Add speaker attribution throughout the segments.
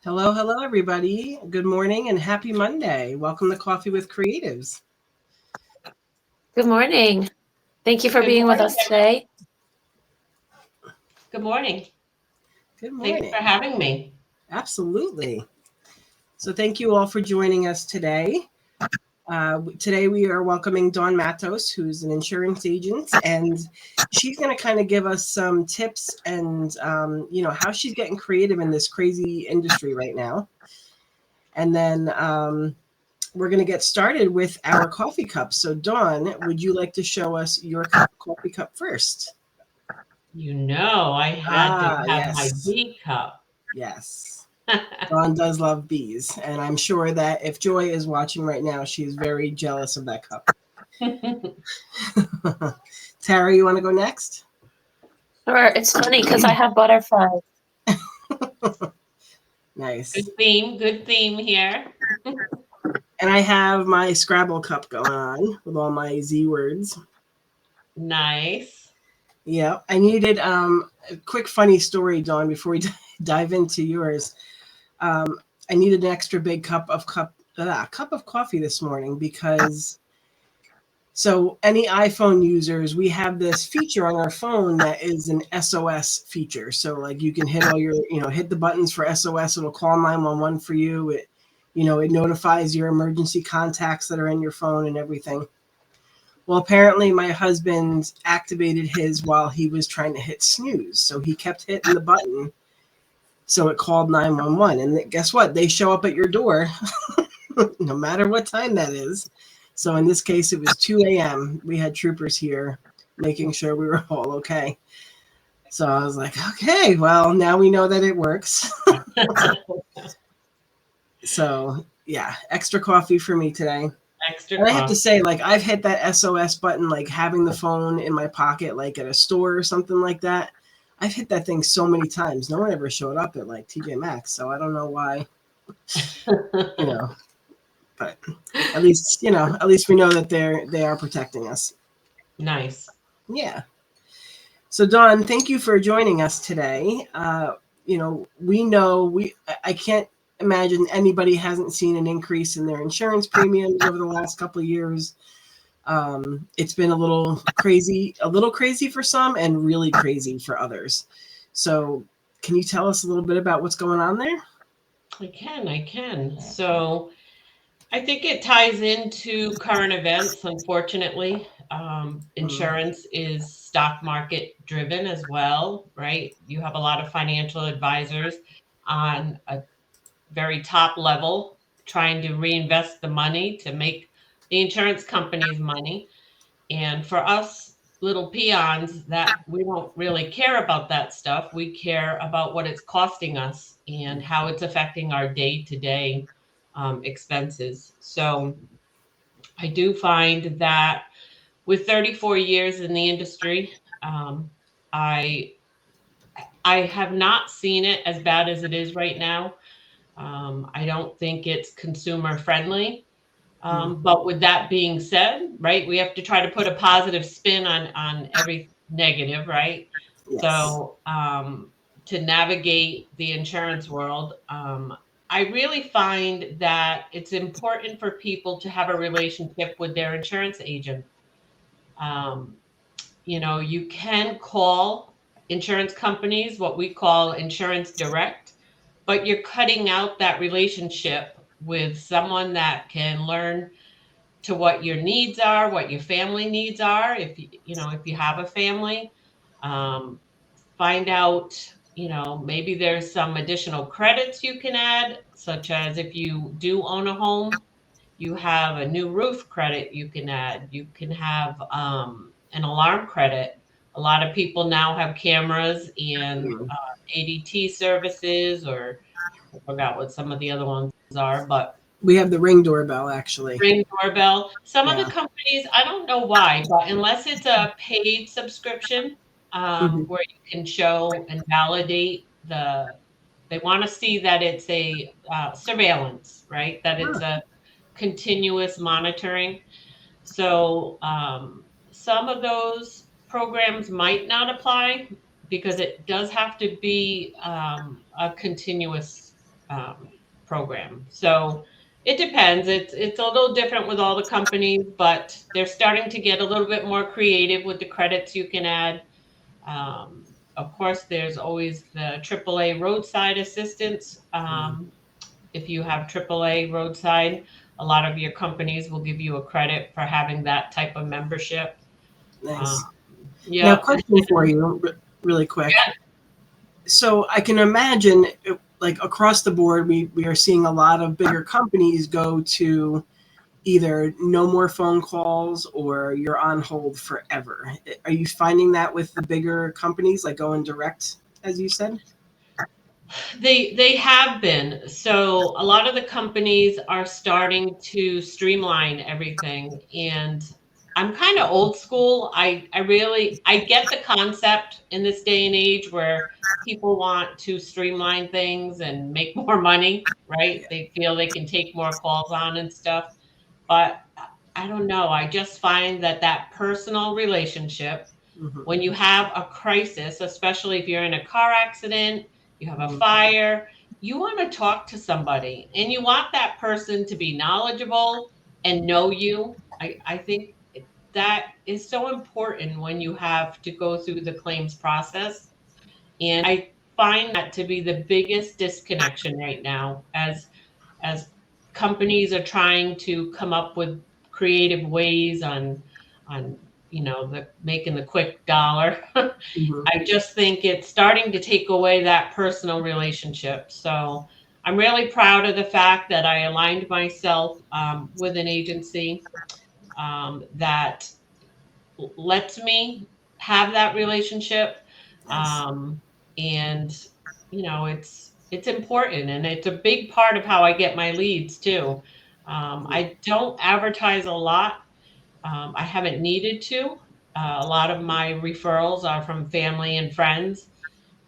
Speaker 1: Hello, hello, everybody. Good morning and happy Monday. Welcome to Coffee with Creatives.
Speaker 2: Good morning. Thank you for
Speaker 3: Good
Speaker 2: being with
Speaker 3: morning.
Speaker 2: us today.
Speaker 3: Good morning.
Speaker 1: Good
Speaker 3: Thanks for
Speaker 1: morning.
Speaker 3: having me.
Speaker 1: Absolutely. So, thank you all for joining us today. Today, we are welcoming Dawn Matos, who's an insurance agent, and she's going to kind of give us some tips and, how she's getting creative in this crazy industry right now. And then we're going to get started with our coffee cups. So, Dawn, would you like to show us your coffee cup first?
Speaker 3: You know, I had to
Speaker 1: Ah,
Speaker 3: have my
Speaker 1: yes.
Speaker 3: B cup.
Speaker 1: Yes. Dawn does love bees. And I'm sure that if Joy is watching right now, she's very jealous of that cup. Tara, you want to go next?
Speaker 2: Sure, it's funny because I have butterflies.
Speaker 1: Nice.
Speaker 3: Good theme here.
Speaker 1: And I have my Scrabble cup going on with all my Z words.
Speaker 3: Nice.
Speaker 1: Yeah. I needed a quick funny story, Dawn, before we dive into yours. Um, I needed an extra big cup of coffee this morning because so any iPhone users, we have this feature on our phone that is an SOS feature. So like you can hit all your, hit the buttons for SOS. It'll call 911 for you. It notifies your emergency contacts that are in your phone and everything. Well, apparently my husband activated his while he was trying to hit snooze. So he kept hitting the button. So it called 911. And guess what? They show up at your door no matter what time that is. So in this case, it was 2 a.m. We had troopers here making sure we were all okay. So I was like, okay, well, now we know that it works. So yeah, extra coffee for me today.
Speaker 3: Extra
Speaker 1: And I have to
Speaker 3: coffee.
Speaker 1: say, like, I've hit that SOS button, like having the phone in my pocket, like at a store or something like that. I've hit that thing so many times. No one ever showed up at like TJ Maxx. So I don't know why, you know, but at least we know that they are protecting us.
Speaker 3: Nice.
Speaker 1: Yeah. So Dawn, thank you for joining us today. We know I can't imagine anybody hasn't seen an increase in their insurance premiums over the last couple of years. It's been a little crazy for some and really crazy for others. So can you tell us a little bit about what's going on there?
Speaker 3: I can. So I think it ties into current events, unfortunately.
Speaker 1: Mm,
Speaker 3: Insurance is stock market driven as well, right? You have a lot of financial advisors on a very top level trying to reinvest the money to make the insurance companies money. And for us little peons, that we don't really care about that stuff. We care about what it's costing us and how it's affecting our day to day expenses. So I do find that with 34 years in the industry, um, I I have not seen it as bad as it is right now. I don't think it's consumer friendly.
Speaker 1: mm,
Speaker 3: But with that being said, right, we have to try to put a positive spin on every negative, right?
Speaker 1: yes.
Speaker 3: So to navigate the insurance world, I really find that it's important for people to have a relationship with their insurance agent. Um, you can call insurance companies, what we call insurance direct, but you're cutting out that relationship with someone that can learn to what your needs are, what your family needs are. If you have a family, um, find out, maybe there's some additional credits you can add, such as if you do own a home, you have a new roof credit you can add. You can have an alarm credit. A lot of people now have cameras and
Speaker 1: Mm.
Speaker 3: ADT services, or I forgot what some of the other ones are, but
Speaker 1: We have the Ring doorbell actually.
Speaker 3: Ring doorbell. Some of the
Speaker 1: Yeah.
Speaker 3: companies, I don't know why, but unless it's a paid subscription,
Speaker 1: Hmm.
Speaker 3: where you can show and validate they want to see that it's a surveillance, right? That it's
Speaker 1: Huh.
Speaker 3: a continuous monitoring. So some of those programs might not apply because it does have to be a continuous program. So it depends. It's a little different with all the companies, but they're starting to get a little bit more creative with the credits you can add. Of course, there's always the AAA roadside assistance. If you have AAA roadside, a lot of your companies will give you a credit for having that type of membership.
Speaker 1: Nice. Now,
Speaker 3: Yeah.
Speaker 1: question for you, really quick. So I can imagine, like across the board, we are seeing a lot of bigger companies go to either no more phone calls or you're on hold forever. Are you finding that with the bigger companies, like going direct, as you said?
Speaker 3: They have been. So a lot of the companies are starting to streamline everything, and I'm kind of old school. I get the concept in this day and age where people want to streamline things and make more money, right? They feel they can take more calls on and stuff. But I don't know. I just find that personal relationship,
Speaker 1: Mm-hmm.
Speaker 3: when you have a crisis, especially if you're in a car accident, you have a fire, you want to talk to somebody and you want that person to be knowledgeable and know you. I think that is so important when you have to go through the claims process. And I find that to be the biggest disconnection right now as companies are trying to come up with creative ways on the making the quick dollar.
Speaker 1: Mm-hmm.
Speaker 3: I just think it's starting to take away that personal relationship. So I'm really proud of the fact that I aligned myself with an agency that lets me have that relationship.
Speaker 1: Nice.
Speaker 3: And it's important, and it's a big part of how I get my leads too. I don't advertise a lot. I haven't needed to. A lot of my referrals are from family and friends,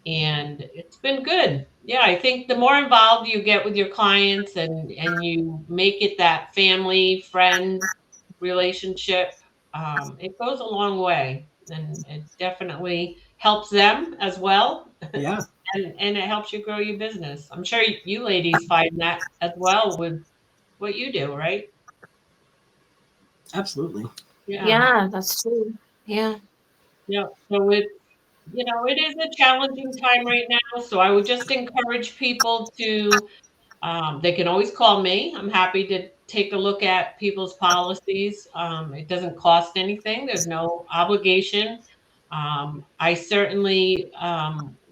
Speaker 3: and it's been good. Yeah, I think the more involved you get with your clients and you make it that family friend relationship, it goes a long way, and it definitely helps them as well.
Speaker 1: Yeah,
Speaker 3: And it helps you grow your business. I'm sure you ladies find that as well with what you do, right?
Speaker 1: absolutely.
Speaker 3: Yeah.
Speaker 2: Yeah, that's true. Yeah.
Speaker 3: Yeah. So it is a challenging time right now. So I would just encourage people to, they can always call me. I'm happy to take a look at people's policies. It doesn't cost anything. There's no obligation. I certainly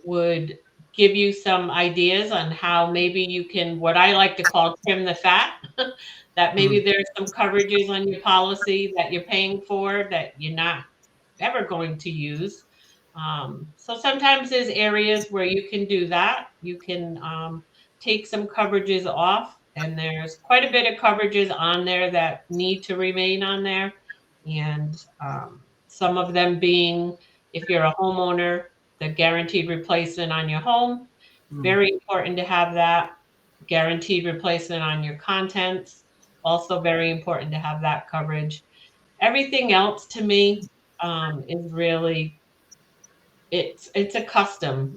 Speaker 3: would give you some ideas on how maybe you can, what I like to call trim the fat, that maybe
Speaker 1: Mm.
Speaker 3: there's some coverages on your policy that you're paying for that you're not ever going to use. So sometimes there's areas where you can do that. You can take some coverages off, and there's quite a bit of coverages on there that need to remain on there. And some of them being, if you're a homeowner, the guaranteed replacement on your home,
Speaker 1: Mm.
Speaker 3: very important to have that. Guaranteed replacement on your contents, also very important to have that coverage. Everything else to me is really, it's a custom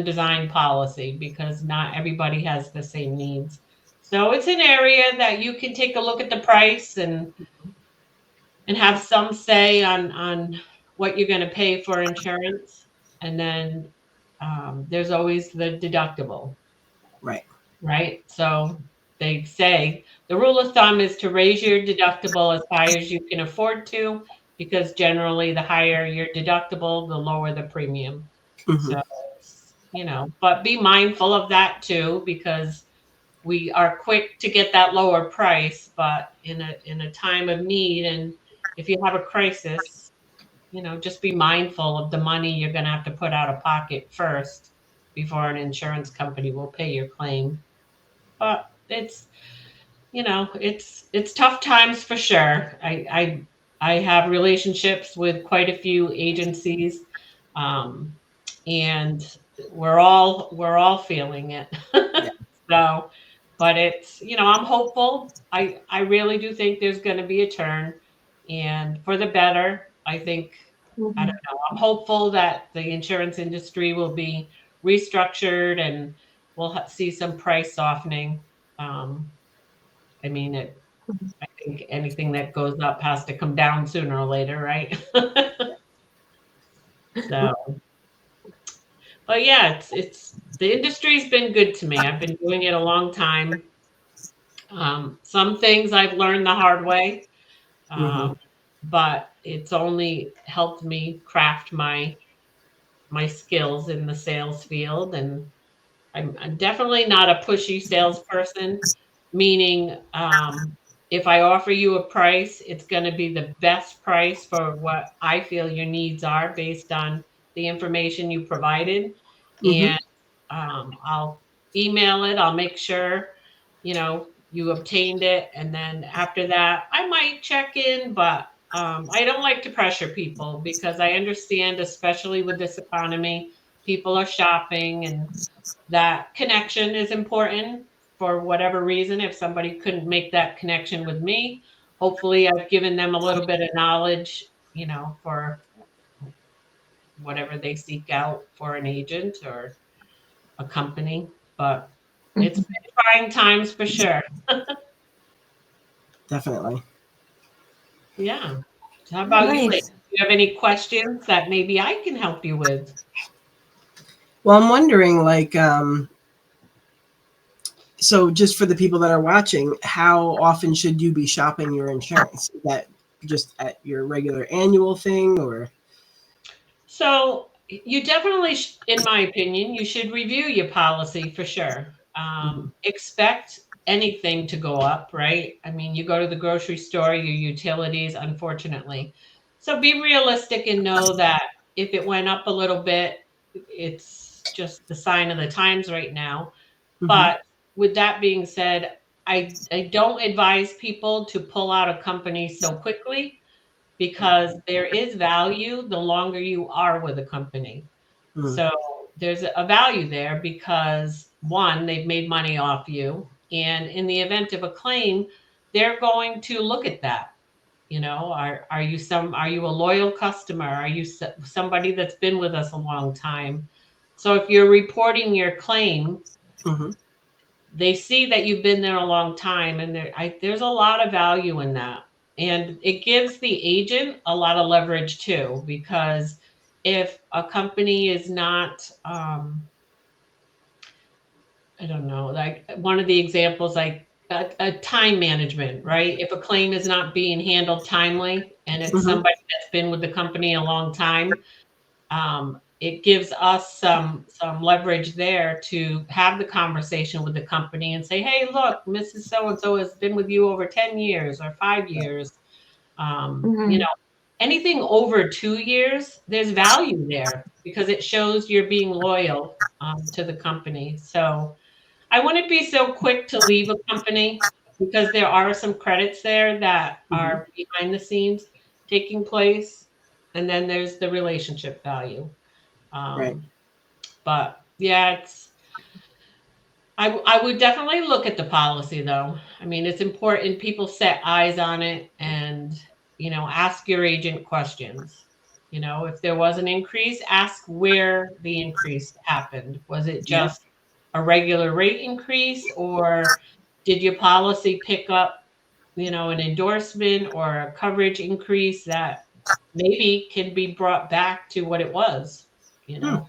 Speaker 3: design policy because not everybody has the same needs. So it's an area that you can take a look at the price and have some say on what you're going to pay for insurance. And then there's always the deductible,
Speaker 1: Right.
Speaker 3: right? So they say the rule of thumb is to raise your deductible as high as you can afford to, because generally the higher your deductible, the lower the premium.
Speaker 1: Mm-hmm.
Speaker 3: So, but be mindful of that too, because we are quick to get that lower price, but in a time of need, and if you have a crisis, just be mindful of the money you're going to have to put out of pocket first before an insurance company will pay your claim. But it's tough times for sure. I have relationships with quite a few agencies, um, and we're all feeling it.
Speaker 1: Yeah.
Speaker 3: So, but I'm hopeful. I really do think there's going to be a turn, and for the better. I think, I don't
Speaker 2: Mhm.
Speaker 3: know. I'm hopeful that the insurance industry will be restructured, and we'll see some price softening. I mean, I think anything that goes up has to come down sooner or later, right? So, but yeah, it's the industry's been good to me. I've been doing it a long time. Some things I've learned the hard way,
Speaker 1: Mm-hmm.
Speaker 3: but it's only helped me craft my skills in the sales field. And I'm definitely not a pushy salesperson, meaning if I offer you a price, it's going to be the best price for what I feel your needs are based on the information you provided.
Speaker 1: Mm-hmm.
Speaker 3: And I'll email it. I'll make sure, you obtained it. And then after that, I might check in, but I don't like to pressure people because I understand, especially with this economy, people are shopping and that connection is important for whatever reason. If somebody couldn't make that connection with me, hopefully I've given them a little bit of knowledge, for whatever they seek out for an agent or a company. But it's
Speaker 2: Mhm.
Speaker 3: been trying times for sure.
Speaker 1: Definitely.
Speaker 3: Yeah. So how
Speaker 2: Oh,
Speaker 3: about you, ladies?
Speaker 2: nice.
Speaker 3: Do you have any questions that maybe I can help you with?
Speaker 1: Well, I'm wondering, like, so just for the people that are watching, how often should you be shopping your insurance? Is that just at your regular annual thing, or?
Speaker 3: So you definitely, in my opinion, you should review your policy for sure.
Speaker 1: Mm-hmm.
Speaker 3: Expect anything to go up, right? I mean, you go to the grocery store, your utilities, unfortunately. So be realistic and know that if it went up a little bit, it's just the sign of the times right now.
Speaker 1: Mm-hmm.
Speaker 3: But with that being said, I don't advise people to pull out a company so quickly because there is value the longer you are with a company.
Speaker 1: Mm-hmm.
Speaker 3: So there's a value there because one, they've made money off you. And in the event of a claim, they're going to look at that. Are you a loyal customer? Are you somebody that's been with us a long time? So if you're reporting your claim,
Speaker 1: Mm-hmm.
Speaker 3: they see that you've been there a long time, and there's a lot of value in that. And it gives the agent a lot of leverage too, because if a company is not, I don't know, like one of the examples, like a time management, right? If a claim is not being handled timely and it's
Speaker 1: Mm-hmm.
Speaker 3: somebody that's been with the company a long time, it gives us some leverage there to have the conversation with the company and say, hey, look, Mrs. So and so has been with you over 10 years or 5 years. You
Speaker 2: Mhm.
Speaker 3: know, anything over 2 years, there's value there because it shows you're being loyal to the company. So I wouldn't be so quick to leave a company because there are some credits there that
Speaker 1: Mm-hmm.
Speaker 3: are behind the scenes taking place. And then there's the relationship value.
Speaker 1: Right.
Speaker 3: Um, but yeah, I would definitely look at the policy though. I mean, it's important people set eyes on it and, ask your agent questions. If there was an increase, ask where the increase happened. Was it
Speaker 1: Yeah.
Speaker 3: just a regular rate increase, or did your policy pick up, an endorsement or a coverage increase that maybe can be brought back to what it was, you
Speaker 1: Hmm.
Speaker 3: know?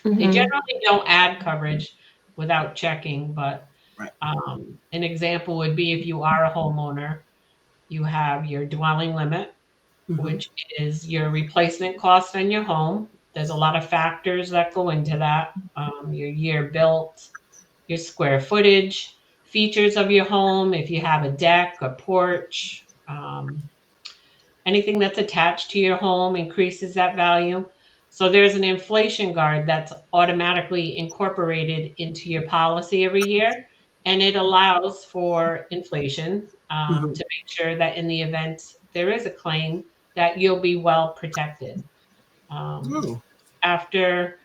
Speaker 3: They
Speaker 2: Mhm.
Speaker 3: generally don't add coverage without checking, but
Speaker 1: Right.
Speaker 3: an example would be if you are a homeowner, you have your dwelling limit,
Speaker 1: Mm-hmm.
Speaker 3: which is your replacement cost on your home. There's a lot of factors that go into that. Your year built, your square footage, features of your home, if you have a deck, a porch, anything that's attached to your home increases that value. So there's an inflation guard that's automatically incorporated into your policy every year, and it allows for inflation
Speaker 1: Mm-hmm.
Speaker 3: to make sure that in the event there is a claim, that you'll be well protected. Um,
Speaker 1: Oh.
Speaker 3: After,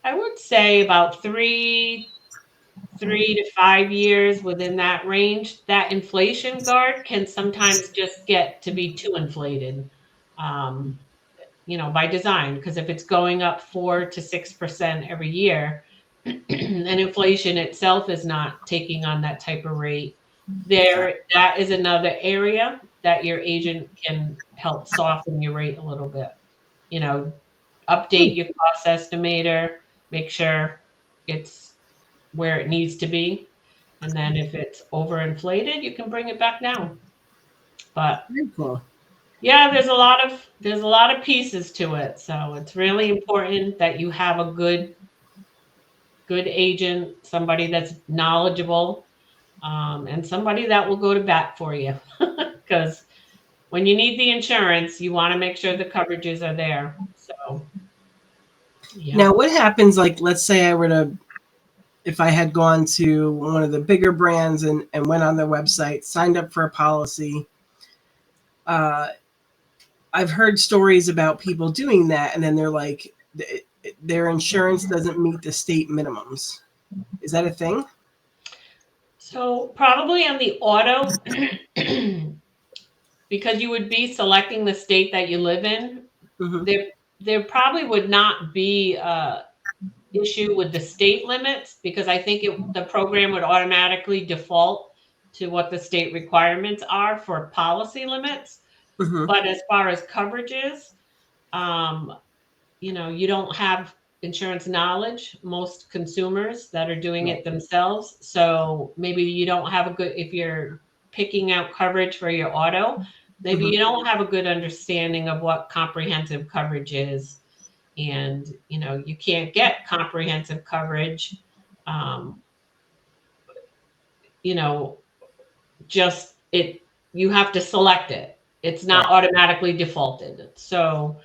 Speaker 3: I would say about 3 to 5 years within that range, that inflation guard can sometimes just get to be too inflated,
Speaker 1: Mm-hmm.
Speaker 3: by design. Because if it's going up 4 to 6% every year, and inflation itself is not taking on that type of rate, that is another area that your agent can help soften your rate a little bit. You know, update your cost estimator, make sure it's where it needs to be. And then if it's overinflated, you can bring it back down. But
Speaker 1: Very cool.
Speaker 3: yeah, there's a lot of pieces to it. So it's really important that you have a good agent, somebody that's knowledgeable, and somebody that will go to bat for you. Because when you need the insurance, you want to make sure the coverages are there. So yeah.
Speaker 1: Now, what happens, like, let's say if I had gone to one of the bigger brands and went on their website, signed up for a policy, I've heard stories about people doing that, and then they're like, their insurance doesn't meet the state minimums. Is that a thing?
Speaker 3: So probably on the auto, because you would be selecting the state that you live in, there probably would not be a issue with the state limits, because I think the program would automatically default to what the state requirements are for policy limits. But as far as coverages, you don't have insurance knowledge, most consumers that are doing it themselves. So maybe you don't have if you're picking out coverage for your auto, maybe you don't have a good understanding of what comprehensive coverage is. And, you can't get comprehensive coverage, just you have to select it. It's not automatically defaulted. So,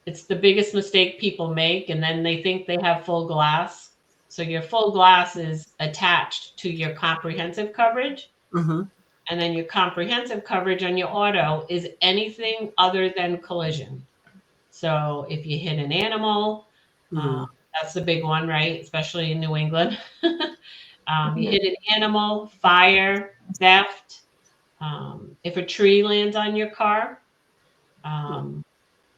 Speaker 3: it's the biggest mistake people make, and then they think they have full glass. So your full glass is attached to your comprehensive coverage. And then your comprehensive coverage on your auto is anything other than collision. So if you hit an animal, that's the big one, right? Especially in New England. You hit an animal, fire, theft. If a tree lands on your car,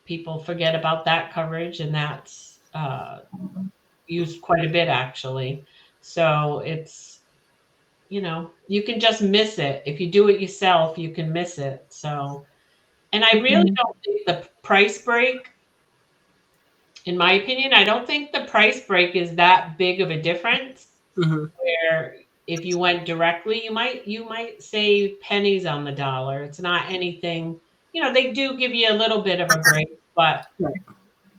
Speaker 3: people forget about that coverage, and that's used quite a bit, actually. So it's, you can just miss it. If you do it yourself, you can miss it. So, and I really don't think the price break, in my opinion, I don't think the price break is that big of a difference. Where if you went directly, you might save pennies on the dollar. It's not anything, they do give you a little bit of a break, but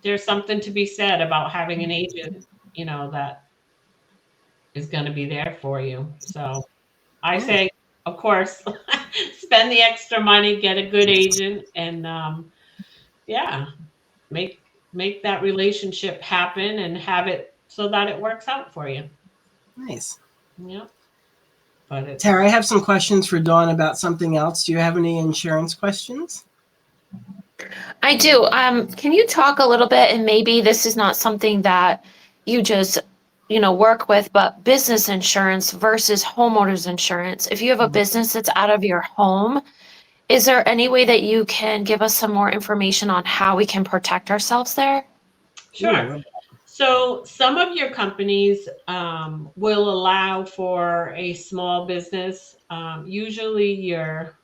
Speaker 3: there's something to be said about having an agent, that is going to be there for you. So I say, of course, spend the extra money, get a good agent, and yeah, make that relationship happen and have it so that it works out for you.
Speaker 1: Nice.
Speaker 3: Yeah. But
Speaker 1: Tara, I have some questions for Dawn about something else. Do you have any insurance questions?
Speaker 2: I do. Can you talk a little bit, and maybe this is not something that you just, work with, but business insurance versus homeowners insurance. If you have a business that's out of your home, is there any way that you can give us some more information on how we can protect ourselves there?
Speaker 3: Sure. So some of your companies will allow for a small business, usually your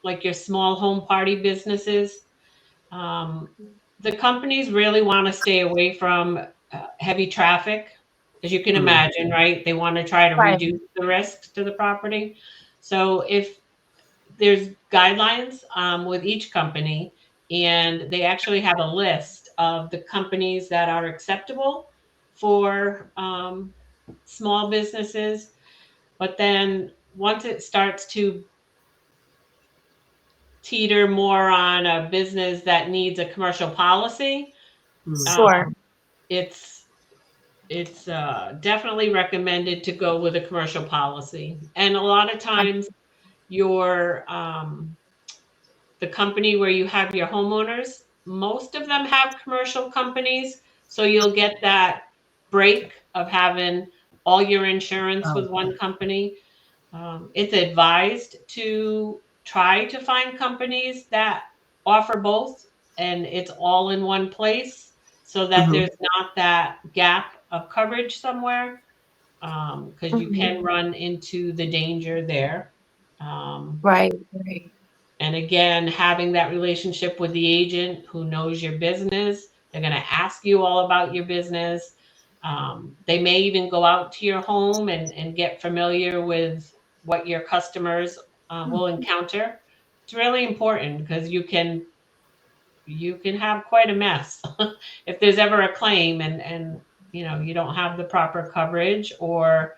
Speaker 3: like your small home party businesses. The companies really want to stay away from heavy traffic, as you can imagine, right? They want to try to reduce the risk to the property. So if there's guidelines with each company, and they actually have a list of the companies that are acceptable for small businesses. But then once it starts to teeter more on a business that needs a commercial policy,
Speaker 2: Sure.
Speaker 3: it's definitely recommended to go with a commercial policy. And a lot of times your the company where you have your homeowners, most of them have commercial companies. So you'll get that break of having all your insurance with one company. It's advised to try to find companies that offer both, and it's all in one place. so that there's not that gap of coverage somewhere, because you can run into the danger there.
Speaker 2: Right, right.
Speaker 3: And again, having that relationship with the agent who knows your business, they're going to ask you all about your business. They may even go out to your home and get familiar with what your customers will encounter. It's really important because you can have quite a mess if there's ever a claim and you don't have the proper coverage, or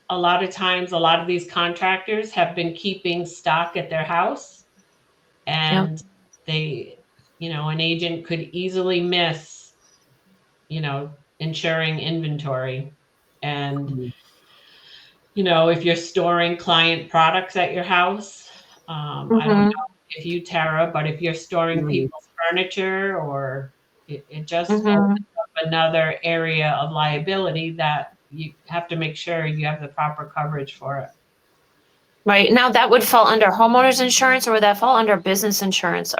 Speaker 3: a lot of times a lot of these contractors have been keeping stock at their house,
Speaker 2: Yeah.
Speaker 3: and they an agent could easily miss insuring inventory. And if you're storing client products at your house, I don't
Speaker 2: Mm-hmm.
Speaker 3: know if you, Tara, but if you're storing people's furniture, or it just
Speaker 2: Mm-hmm.
Speaker 3: opens up another area of liability that you have to make sure you have the proper coverage for it.
Speaker 2: Right. Now that would fall under homeowners insurance, or would that fall under business insurance?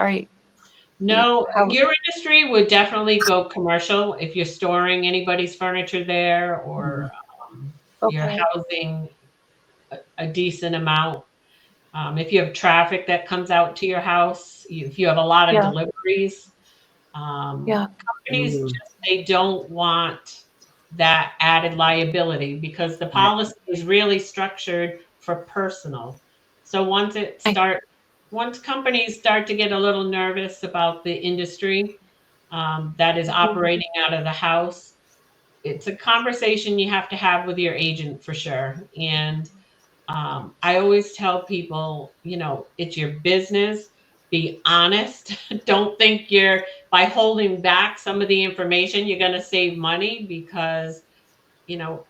Speaker 3: No,
Speaker 2: How?
Speaker 3: your industry would definitely go commercial if you're storing anybody's furniture there, or you're
Speaker 2: Okay.
Speaker 3: housing a decent amount. If you have traffic that comes out to your house, if you have a lot of
Speaker 2: Yeah.
Speaker 3: deliveries,
Speaker 2: Yeah.
Speaker 3: companies they don't want that added liability, because the policy is really structured for personal. So once companies start to get a little nervous about the industry that is operating out of the house, it's a conversation you have to have with your agent for sure. And I always tell people, it's your business. Be honest. Don't think by holding back some of the information, you're going to save money, because,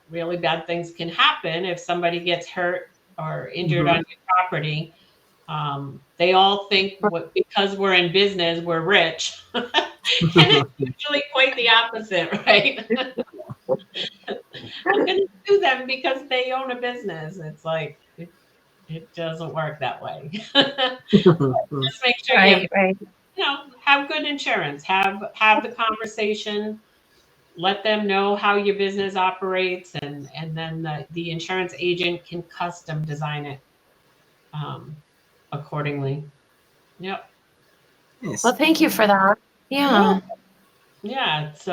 Speaker 3: really bad things can happen if somebody gets hurt or injured on your property. They all think because we're in business, we're rich. And it's usually quite the opposite, right? I'm going to sue them because they own a business. It's like, it doesn't work that way. Just make sure you
Speaker 2: Right. Right.
Speaker 3: have good insurance. Have the conversation. Let them know how your business operates, and then the insurance agent can custom design it um, accordingly. Yep.
Speaker 2: Well, thank you for that.
Speaker 3: You're
Speaker 2: Yeah.
Speaker 3: welcome. Yeah, it's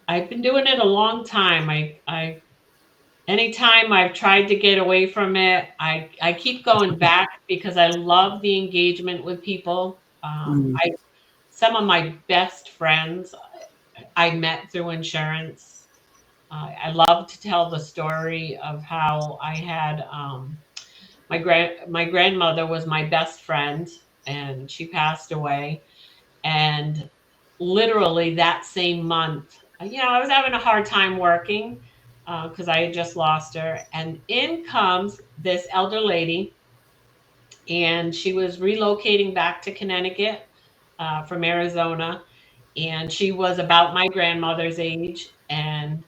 Speaker 3: I've been doing it a long time. I anytime I've tried to get away from it, I keep going back because I love the engagement with people. Some of my best friends I met through insurance. I love to tell the story of how I had my grandmother was my best friend, and she passed away. And literally that same month, I was having a hard time working because I had just lost her. And in comes this elder lady, and she was relocating back to Connecticut from Arizona. And she was about my grandmother's age. And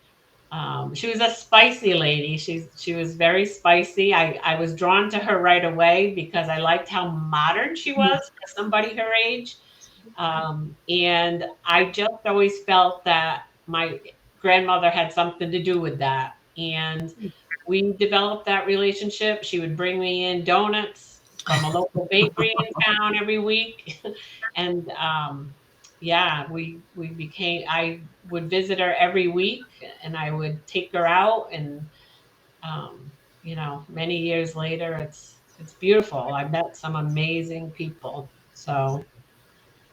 Speaker 3: she was a spicy lady. She was very spicy. I was drawn to her right away because I liked how modern she was for somebody her age. And I just always felt that my grandmother had something to do with that. And we developed that relationship. She would bring me in donuts from a local bakery in town every week. And yeah, we became, I would visit her every week, and I would take her out. And many years later, it's beautiful. I met some amazing people. So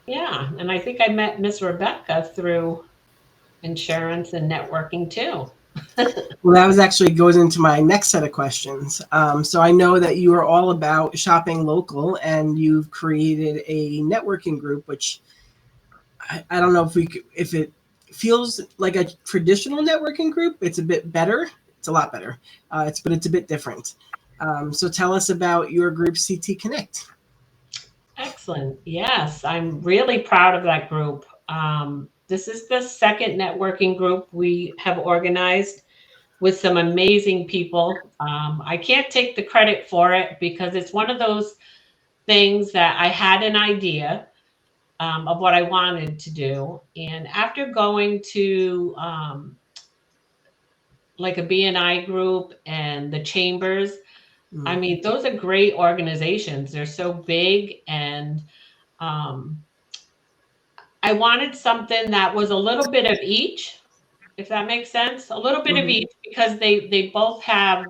Speaker 3: yeah, and I think I met Miss Rebecca through insurance and networking too.
Speaker 1: Well, that was actually goes into my next set of questions. So I know that you are all about shopping local, and you've created a networking group, which I don't know if it feels like a traditional networking group. It's a bit better. It's a lot better. But it's a bit different. So tell us about your group, CT Connect.
Speaker 3: Excellent. Yes, I'm really proud of that group. This is the second networking group we have organized with some amazing people. I can't take the credit for it because it's one of those things that I had an idea. of what I wanted to do. And after going to like a BNI group and the chambers, I mean, those are great organizations. They're so big, and um, I wanted something that was a little bit of each, if that makes sense. A little bit of
Speaker 1: Mm-hmm.
Speaker 3: each, because they both have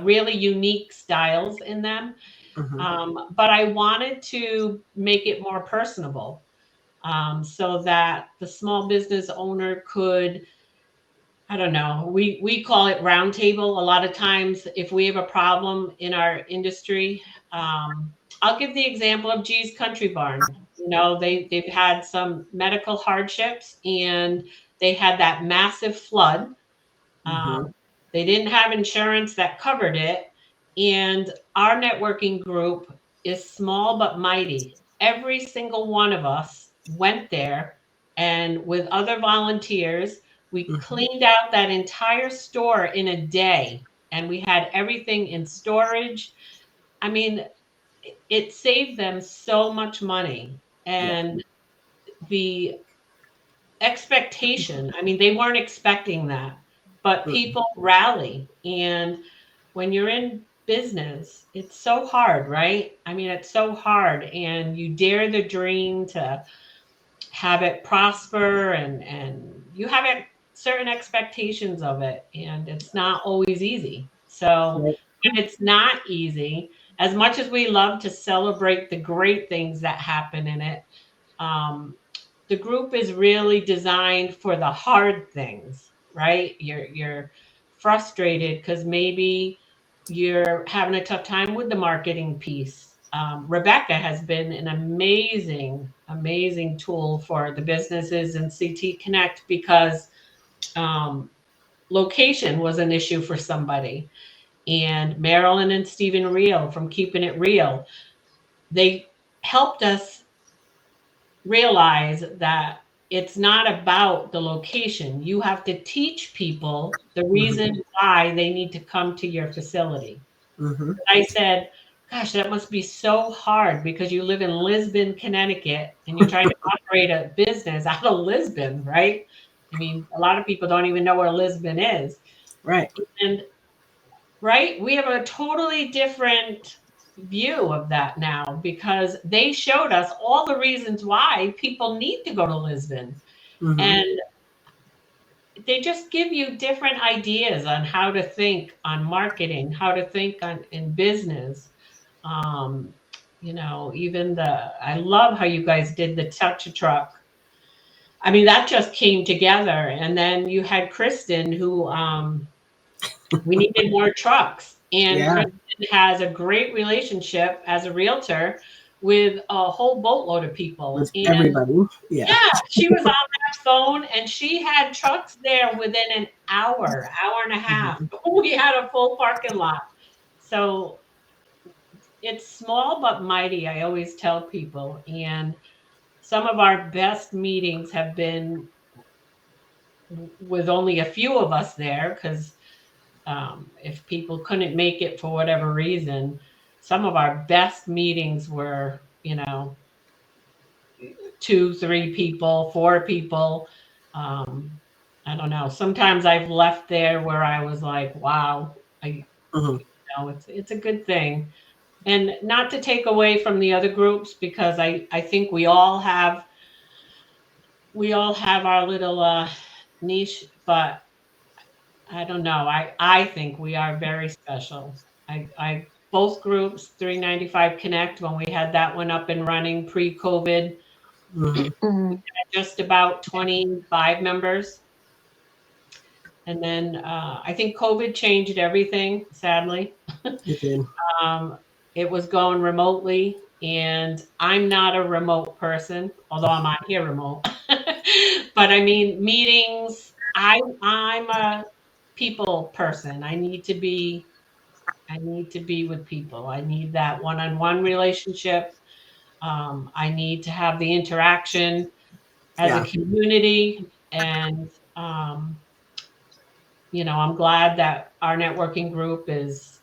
Speaker 3: really unique styles in them.
Speaker 1: Mm-hmm.
Speaker 3: But I wanted to make it more personable, so that the small business owner could, I don't know, we call it roundtable. A lot of times, if we have a problem in our industry, I'll give the example of G's Country Barn. You know, they've had some medical hardships, and they had that massive flood.
Speaker 1: Mm-hmm.
Speaker 3: Um, they didn't have insurance that covered it. And our networking group is small but mighty. Every single one of us went there, and with other volunteers, we
Speaker 1: Mm-hmm.
Speaker 3: cleaned out that entire store in a day, and we had everything in storage. I mean, it saved them so much money.
Speaker 1: Yeah.
Speaker 3: And the expectation, I mean, they weren't expecting that, but
Speaker 1: Mm-hmm.
Speaker 3: people rally. And when you're in business, it's so hard, right? I mean, it's so hard, and you dare the dream to have it prosper, and you have certain expectations of it, and it's not always easy. So
Speaker 1: Right.
Speaker 3: when it's not easy, as much as we love to celebrate the great things that happen in it, um, the group is really designed for the hard things, right? You're frustrated because maybe you're having a tough time with the marketing piece. Rebecca has been an amazing, amazing tool for the businesses in CT Connect, because um, location was an issue for somebody. And Marilyn and Stephen Reel from Keeping It Real, they helped us realize that it's not about the location. You have to teach people the
Speaker 1: Mm-hmm.
Speaker 3: reason why they need to come to your facility.
Speaker 1: Mm-hmm.
Speaker 3: I said, gosh, that must be so hard because you live in Lisbon, Connecticut, and you're trying to operate a business out of Lisbon, right? I mean, a lot of people don't even know where Lisbon is.
Speaker 1: Right.
Speaker 3: And right, we have a totally different view of that now, because they showed us all the reasons why people need to go to Lisbon.
Speaker 1: Mm-hmm.
Speaker 3: And they just give you different ideas on how to think on marketing, how to think on in business. Um, you know, even I love how you guys did the touch a truck. I mean, that just came together. And then you had Kristen, who we needed more trucks. And
Speaker 1: Yeah.
Speaker 3: Kristen has a great relationship as a realtor with a whole boatload of people.
Speaker 1: With
Speaker 3: And
Speaker 1: everybody. Yeah.
Speaker 3: yeah, she was on that phone, and she had trucks there within an hour, hour and a half.
Speaker 1: Mm-hmm.
Speaker 3: We had a full parking lot. So it's small but mighty, I always tell people. And some of our best meetings have been with only a few of us there, because if people couldn't make it for whatever reason, some of our best meetings were, you know, two, three people, four people. Um, I don't know. Sometimes I've left there where I was like, wow,
Speaker 1: Mm-hmm.
Speaker 3: it's a good thing. And not to take away from the other groups, because I think we all have our little niche, but I don't know. I think we are very special. I both groups, 395 Connect, when we had that one up and running pre-COVID,
Speaker 1: Mm-hmm.
Speaker 2: Mhm.
Speaker 3: just about 25 members. And then I think COVID changed everything, sadly.
Speaker 1: It did.
Speaker 3: Um, it was going remotely, and I'm not a remote person, although I'm on here remote. But I mean, meetings, I'm a people person. I need to be with people. I need that one-on-one relationship. I need to have the interaction as a
Speaker 1: Yeah.
Speaker 3: community. And I'm glad that our networking group is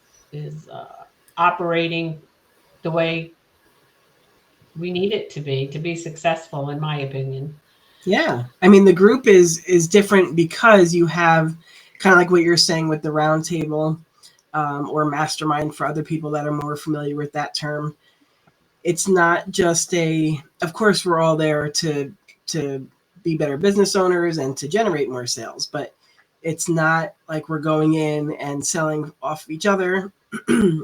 Speaker 3: operating the way we need it to be successful, in my opinion.
Speaker 1: Yeah. I mean, the group is different because you have kind of like what you're saying with the round table, or mastermind for other people that are more familiar with that term. It's not just of course, we're all there to be better business owners and to generate more sales, but it's not like we're going in and selling off each other.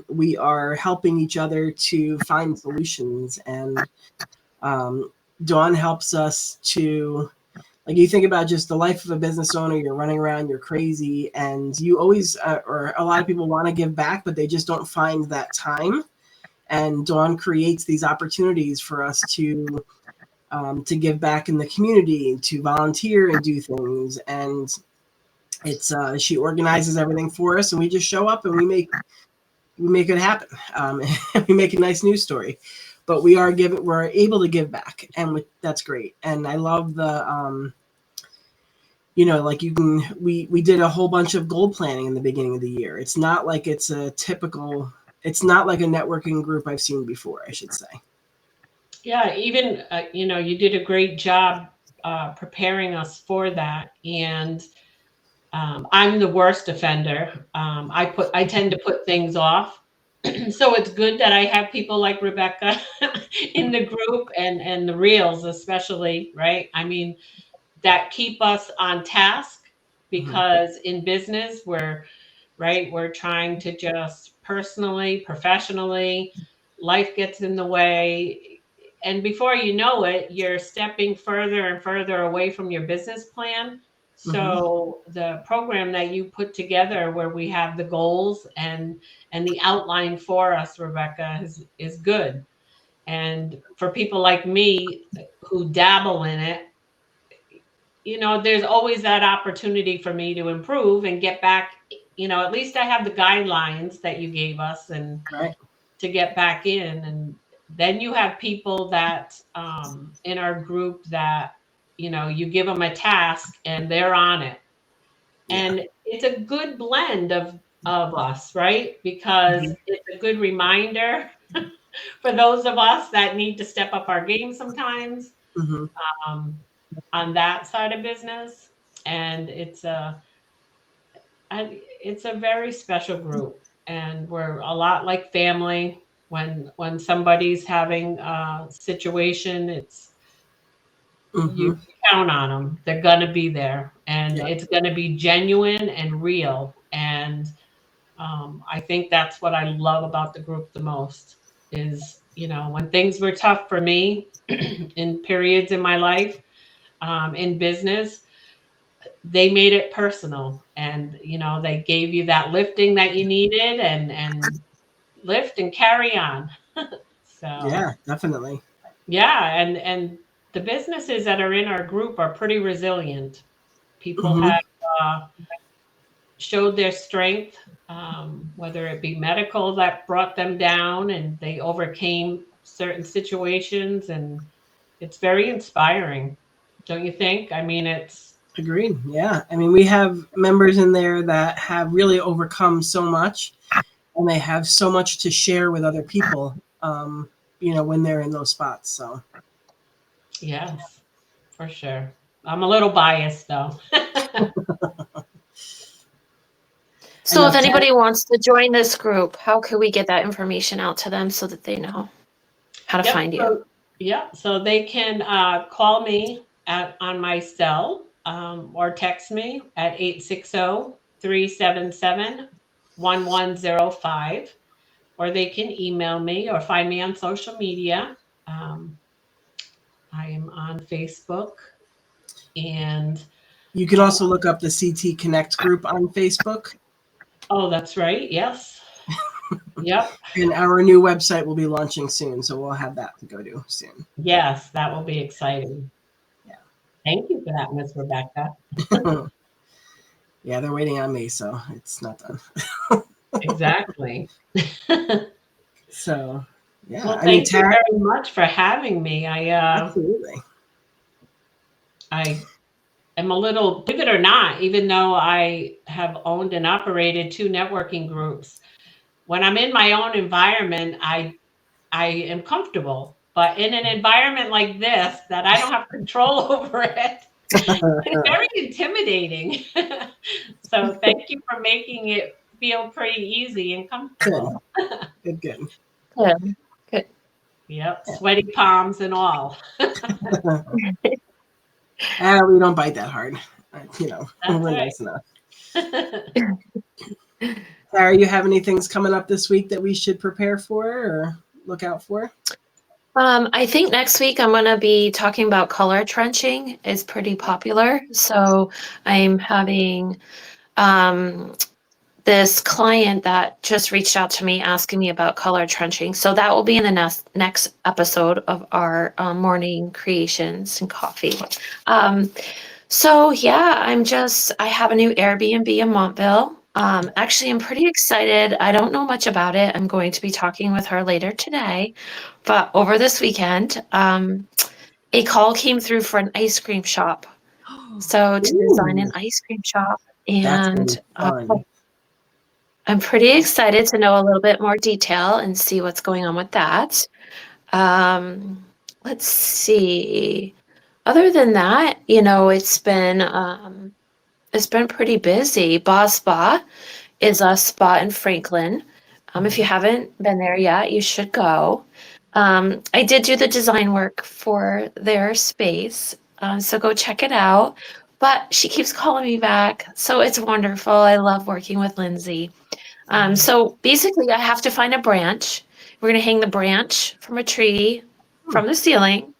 Speaker 1: We are helping each other to find solutions. And Dawn helps us to, like, you think about just the life of a business owner, you're running around, you're crazy, and you always, or a lot of people want to give back, but they just don't find that time. And Dawn creates these opportunities for us to give back in the community, to volunteer and do things. And it's she organizes everything for us, and we just show up and we make it happen. We make a nice news story, but we're able to give back, and that's great. And I love the like we did a whole bunch of goal planning in the beginning of the year. It's not like it's not like a networking group I've seen before, I should say.
Speaker 3: Yeah, even you did a great job preparing us for that. And I'm the worst offender. I tend to put things off. So it's good that I have people like Rebecca in the group, and the reels especially, right? I mean, that keep us on task, because in business we're trying to just personally, professionally, life gets in the way. And before you know it, you're stepping further and further away from your business plan. So the program that you put together, where we have the goals and the outline for us, Rebecca, is good. And for people like me who dabble in it, there's always that opportunity for me to improve and get back. At least I have the guidelines that you gave us, and
Speaker 1: Right.
Speaker 3: to get back in. And then you have people that in our group that you give them a task and they're on it.
Speaker 1: Yeah.
Speaker 3: And it's a good blend of us, right? Because it's a good reminder for those of us that need to step up our game sometimes, um, on that side of business. And it's a very special group, and we're a lot like family. When somebody's having a situation, you count on them. They're gonna be there, and
Speaker 1: Yeah.
Speaker 3: it's gonna be genuine and real. And I think that's what I love about the group the most. Is when things were tough for me in periods in my life, in business, they made it personal, and they gave you that lifting that you needed, and lift and carry on. So
Speaker 1: Yeah, definitely.
Speaker 3: yeah, and the businesses that are in our group are pretty resilient. People
Speaker 1: Hmm.
Speaker 3: have uh, showed their strength, whether it be medical that brought them down and they overcame certain situations. And it's very inspiring, don't you think? I mean, it's
Speaker 1: Agreed. Yeah. I mean, we have members in there that have really overcome so much, and they have so much to share with other people, when they're in those spots. So,
Speaker 3: yes, for sure. I'm a little biased though.
Speaker 1: I
Speaker 2: So
Speaker 1: know
Speaker 2: if anybody wants to join this group, how can we get that information out to them so that they know how to
Speaker 3: Yep.
Speaker 2: find you?
Speaker 3: So, yeah. So they can call me on my cell, or text me at 860-377-1105, or they can email me or find me on social media. Um, I am on Facebook, and
Speaker 1: you can also look up the CT Connect group on Facebook,
Speaker 3: oh, that's right. Yes. Yep.
Speaker 1: and our new website will be launching soon, so we'll have that to go to soon.
Speaker 3: Yes, that will be exciting.
Speaker 1: Yeah.
Speaker 3: Thank you for that, Miss Rebecca.
Speaker 1: Yeah, they're waiting on me, so it's not done.
Speaker 3: Exactly.
Speaker 1: So, yeah,
Speaker 3: Well,
Speaker 1: I mean,
Speaker 3: thank you
Speaker 1: Tara,
Speaker 3: very much for having me.
Speaker 1: absolutely.
Speaker 3: I am a little, believe it or not, even though I have owned and operated two networking groups, when I'm in my own environment, I am comfortable. But in an environment like this, that I don't have control over it, it's very intimidating. So thank you for making it feel pretty easy and comfortable.
Speaker 1: Good.
Speaker 2: Good. Good.
Speaker 3: Yep, sweaty palms and all.
Speaker 1: We don't bite that hard.
Speaker 3: That's
Speaker 1: We're
Speaker 3: right.
Speaker 1: nice enough. Sarah, you have any things coming up this week that we should prepare for or look out for?
Speaker 2: I think next week I'm going to be talking about color trenching. It's pretty popular. So I'm having this client that just reached out to me asking me about color trenching. So that will be in the next episode of our morning creations and coffee. So yeah, I have a new Airbnb in Montville. Actually, I'm pretty excited. I don't know much about it. I'm going to be talking with her later today, but over this weekend, a call came through for an ice cream shop. So to design an ice cream shop,
Speaker 1: That's
Speaker 2: and
Speaker 1: fun.
Speaker 2: I'm pretty excited to know a little bit more detail and see what's going on with that. Let's see. Other than that, it's been pretty busy. Boss Spa is a spa in Franklin. If you haven't been there yet, you should go. I did do the design work for their space, so go check it out. But she keeps calling me back, so it's wonderful. I love working with Lindsay. So basically, I have to find a branch. We're going to hang the branch from a tree from the ceiling,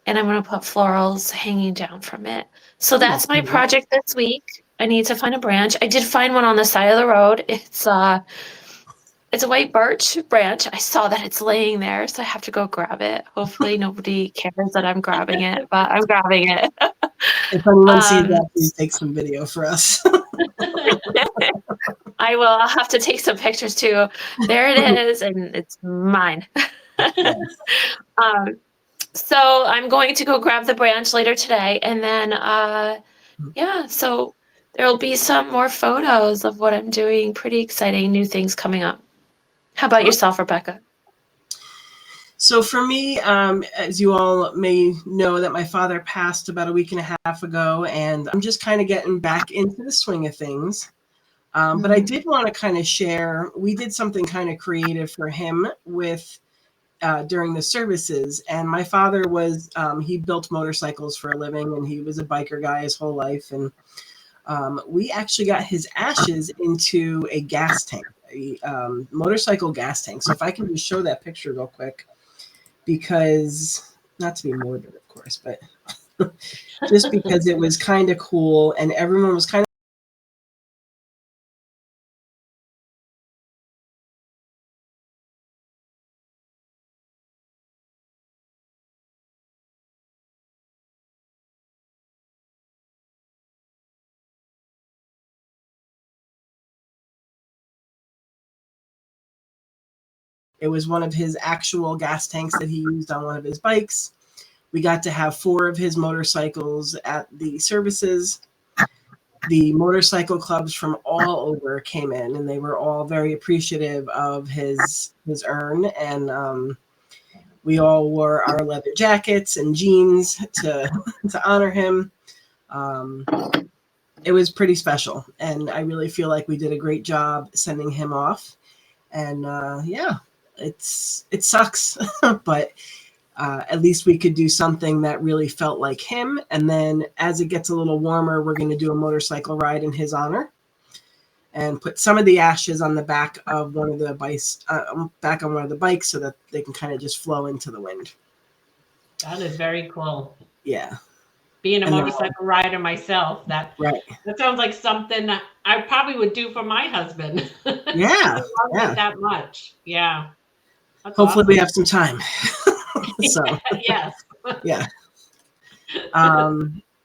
Speaker 2: and I'm going to put florals hanging down from it. So that's my project this week. I need to find a branch. I did find one on the side of the road. It's a white birch branch. I saw that it's laying there, so I have to go grab it. Hopefully nobody cares that I'm grabbing it, but I'm grabbing it.
Speaker 1: If anyone sees that, please take some video for us.
Speaker 2: I will. I'll have to take some pictures too. There it is, and it's mine. So I'm going to go grab the branch later today, and then so there'll be some more photos of what I'm doing. Pretty exciting new things coming up. How about yourself, Rebecca?
Speaker 1: So for me, as you all may know, that my father passed about a week and a half ago, and I'm just kind of getting back into the swing of things. But I did want to kind of share, we did something kind of creative for him during the services. And my father he built motorcycles for a living, and he was a biker guy his whole life. And we actually got his ashes into a gas tank, a motorcycle gas tank. So if I can just show that picture real quick, because not to be morbid, of course, but just because it was kind of cool and everyone was kind of it was one of his actual gas tanks that he used on one of his bikes. We got to have 4 of his motorcycles at the services. The motorcycle clubs from all over came in, and they were all very appreciative of his urn. And we all wore our leather jackets and jeans to honor him. It was pretty special, and I really feel like we did a great job sending him off. And it sucks, but at least we could do something that really felt like him. And then as it gets a little warmer, we're going to do a motorcycle ride in his honor and put some of the ashes on the back of one of the bikes, so that they can kind of just flow into the wind.
Speaker 3: That is very cool.
Speaker 1: Yeah.
Speaker 3: Being a motorcycle rider myself, that sounds like something I probably would do for my husband.
Speaker 1: Yeah.
Speaker 3: He loves it that much. Yeah.
Speaker 1: That's hopefully awesome. We have some time. So
Speaker 3: yes.
Speaker 1: Yeah.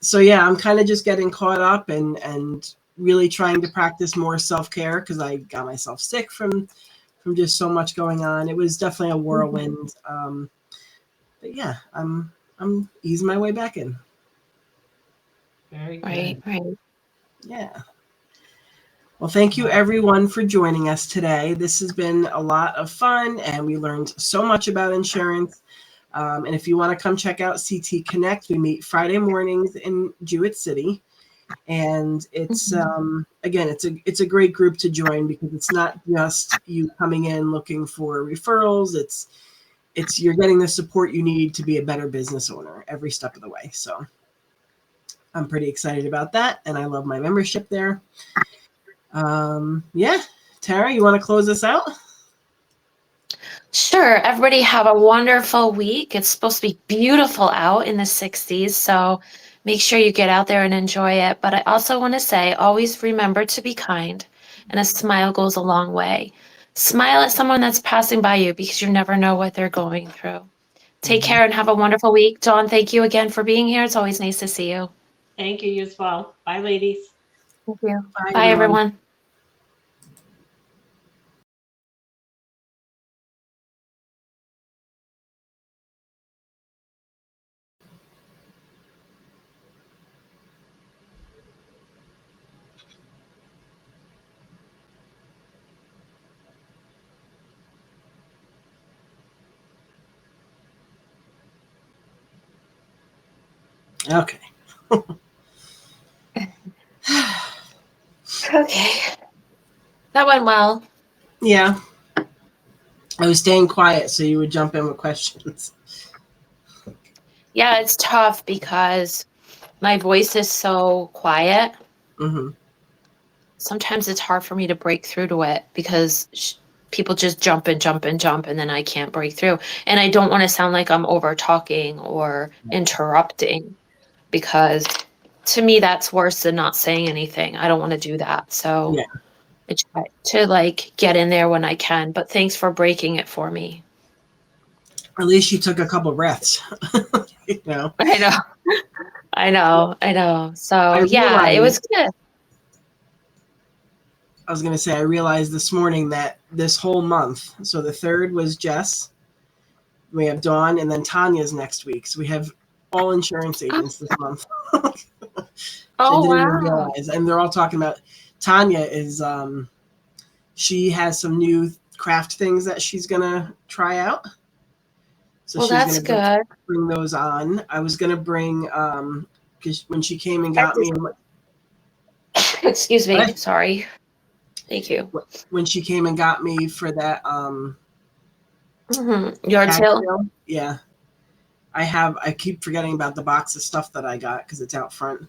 Speaker 1: So yeah, I'm kind of just getting caught up and really trying to practice more self-care, because I got myself sick from just so much going on. It was definitely a whirlwind. But yeah, I'm easing my way back in.
Speaker 3: Very good.
Speaker 2: Right.
Speaker 1: Yeah. Well, thank you everyone for joining us today. This has been a lot of fun and we learned so much about insurance. And if you want to come check out CT Connect, we meet Friday mornings in Jewett City. And it's again, it's a great group to join because it's not just you coming in looking for referrals. It's you're getting the support you need to be a better business owner every step of the way. So I'm pretty excited about that, and I love my membership there. Yeah, Tara, you want to close us out?
Speaker 2: Sure. Everybody have a wonderful week. It's supposed to be beautiful out in the 60s, so make sure you get out there and enjoy it. But I also want to say, always remember to be kind, and a smile goes a long way. Smile at someone that's passing by you because you never know what they're going through. Take care and have a wonderful week. Dawn, thank you again for being here. It's always nice to see you.
Speaker 3: Thank you as well. Bye, ladies.
Speaker 2: Thank you.
Speaker 1: Bye,
Speaker 2: Bye everyone.
Speaker 1: Okay.
Speaker 2: Okay. That went well.
Speaker 1: Yeah. I was staying quiet so you would jump in with questions.
Speaker 2: Yeah, it's tough because my voice is so quiet.
Speaker 1: Mm-hmm.
Speaker 2: Sometimes it's hard for me to break through to it because people just jump and jump and jump, and then I can't break through. And I don't want to sound like I'm over talking or interrupting, because to me that's worse than not saying anything. I don't want to do that. So
Speaker 1: Yeah.
Speaker 2: I try to like get in there when I can. But thanks for breaking it for me.
Speaker 1: At least you took a couple breaths. You know.
Speaker 2: I know. I know. So yeah, it was good.
Speaker 1: I was going to say, I realized this morning that this whole month, so the 3rd was Jess, we have Dawn, and then Tanya's next week. So we have all insurance agents this month.
Speaker 2: Oh,
Speaker 1: I didn't even
Speaker 2: wow.
Speaker 1: realize. And they're all talking about, Tanya is, she has some new craft things that she's going to try out. So
Speaker 2: Well,
Speaker 1: she's
Speaker 2: that's
Speaker 1: going to
Speaker 2: good.
Speaker 1: bring those on. I was going to bring, because when she came and got me,
Speaker 2: Excuse me.
Speaker 1: What?
Speaker 2: Sorry. Thank you.
Speaker 1: when she came and got me for that
Speaker 2: Yard sale.
Speaker 1: Yeah, I keep forgetting about the box of stuff that I got because it's out front,